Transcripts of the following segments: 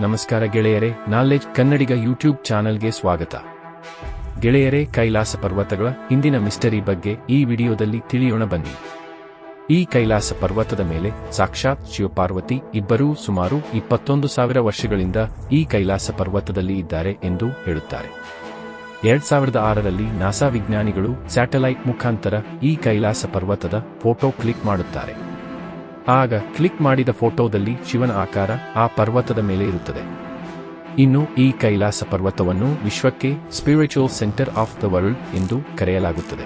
ನಮಸ್ಕಾರ ಗೆಳೆಯರೇ, ನಾಲೆಡ್ಜ್ ಕನ್ನಡಿಗ ಯೂಟ್ಯೂಬ್ ಚಾನೆಲ್ಗೆ ಸ್ವಾಗತ. ಗೆಳೆಯರೇ, ಕೈಲಾಸ ಪರ್ವತಗಳ ಹಿಂದಿನ ಮಿಸ್ಟರಿ ಬಗ್ಗೆ ಈ ವಿಡಿಯೋದಲ್ಲಿ ತಿಳಿಯೋಣ ಬನ್ನಿ. ಈ ಕೈಲಾಸ ಪರ್ವತದ ಮೇಲೆ ಸಾಕ್ಷಾತ್ ಶಿವಪಾರ್ವತಿ ಇಬ್ಬರೂ ಸುಮಾರು 21,000 ವರ್ಷಗಳಿಂದ ಈ ಕೈಲಾಸ ಪರ್ವತದಲ್ಲಿ ಇದ್ದಾರೆ ಎಂದು ಹೇಳುತ್ತಾರೆ. 2006ರಲ್ಲಿ ನಾಸಾ ವಿಜ್ಞಾನಿಗಳು ಸ್ಯಾಟಲೈಟ್ ಮುಖಾಂತರ ಈ ಕೈಲಾಸ ಪರ್ವತದ ಫೋಟೋ ಕ್ಲಿಕ್ ಮಾಡುತ್ತಾರೆ. ಆಗ ಕ್ಲಿಕ್ ಮಾಡಿದ ಫೋಟೋದಲ್ಲಿ ಶಿವನ ಆಕಾರ ಆ ಪರ್ವತದ ಮೇಲೆ ಇರುತ್ತದೆ. ಇನ್ನು ಈ ಕೈಲಾಸ ಪರ್ವತವನ್ನು ವಿಶ್ವಕ್ಕೆ spiritual centre of the world ಎಂದು ಕರೆಯಲಾಗುತ್ತದೆ.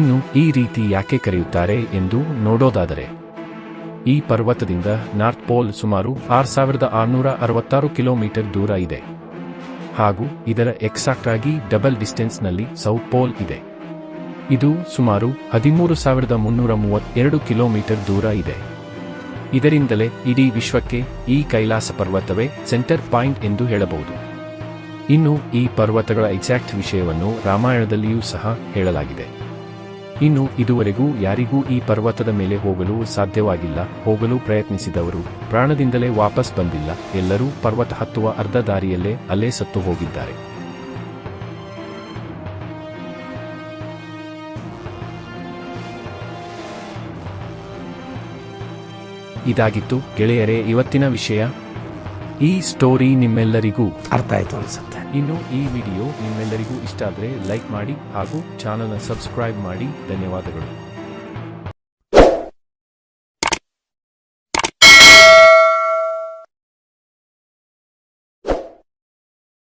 ಇನ್ನು ಈ ರೀತಿ ಯಾಕೆ ಕರೆಯುತ್ತಾರೆ ಎಂದು ನೋಡೋದಾದರೆ, ಈ ಪರ್ವತದಿಂದ ನಾರ್ತ್ ಪೋಲ್ ಸುಮಾರು 6,666 ಕಿಲೋಮೀಟರ್ ದೂರ ಇದೆ. ಹಾಗೂ ಇದರ ಎಕ್ಸಾಕ್ಟ್ ಆಗಿ ಡಬಲ್ ಡಿಸ್ಟೆನ್ಸ್ನಲ್ಲಿ ಸೌತ್ ಪೋಲ್ ಇದೆ. ಇದು ಸುಮಾರು 13,332 ಕಿಲೋಮೀಟರ್ ದೂರ ಇದೆ. ಇದರಿಂದಲೇ ಇಡೀ ವಿಶ್ವಕ್ಕೆ ಈ ಕೈಲಾಸ ಪರ್ವತವೇ ಸೆಂಟರ್ ಪಾಯಿಂಟ್ ಎಂದು ಹೇಳಬಹುದು. ಇನ್ನು ಈ ಪರ್ವತಗಳ ಎಕ್ಸಾಕ್ಟ್ ವಿಷಯವನ್ನು ರಾಮಾಯಣದಲ್ಲಿಯೂ ಸಹ ಹೇಳಲಾಗಿದೆ. ಇನ್ನು ಇದುವರೆಗೂ ಯಾರಿಗೂ ಈ ಪರ್ವತದ ಮೇಲೆ ಹೋಗಲು ಸಾಧ್ಯವಾಗಿಲ್ಲ. ಹೋಗಲು ಪ್ರಯತ್ನಿಸಿದವರು ಪ್ರಾಣದಿಂದಲೇ ವಾಪಸ್ ಬಂದಿಲ್ಲ. ಎಲ್ಲರೂ ಪರ್ವತ ಹತ್ತುವ ಅರ್ಧ ದಾರಿಯಲ್ಲೇ ಅಲ್ಲೇ ಸತ್ತು ಹೋಗಿದ್ದಾರೆ. ಇದಾಗಿತ್ತು ಗೆಳೆಯರೇ ಇವತ್ತಿನ ವಿಷಯ. ಈ ಸ್ಟೋರಿ ನಿಮ್ಮೆಲ್ಲರಿಗೂ ಅರ್ಥ ಆಯ್ತು ಅನ್ಸುತ್ತೆ. ಇನ್ನು ಈ ವಿಡಿಯೋ ನಿಮ್ಮೆಲ್ಲರಿಗೂ ಇಷ್ಟ ಆದರೆ ಲೈಕ್ ಮಾಡಿ ಹಾಗೂ ಚಾನಲ್ನ ಸಬ್ಸ್ಕ್ರೈಬ್ ಮಾಡಿ. ಧನ್ಯವಾದಗಳು.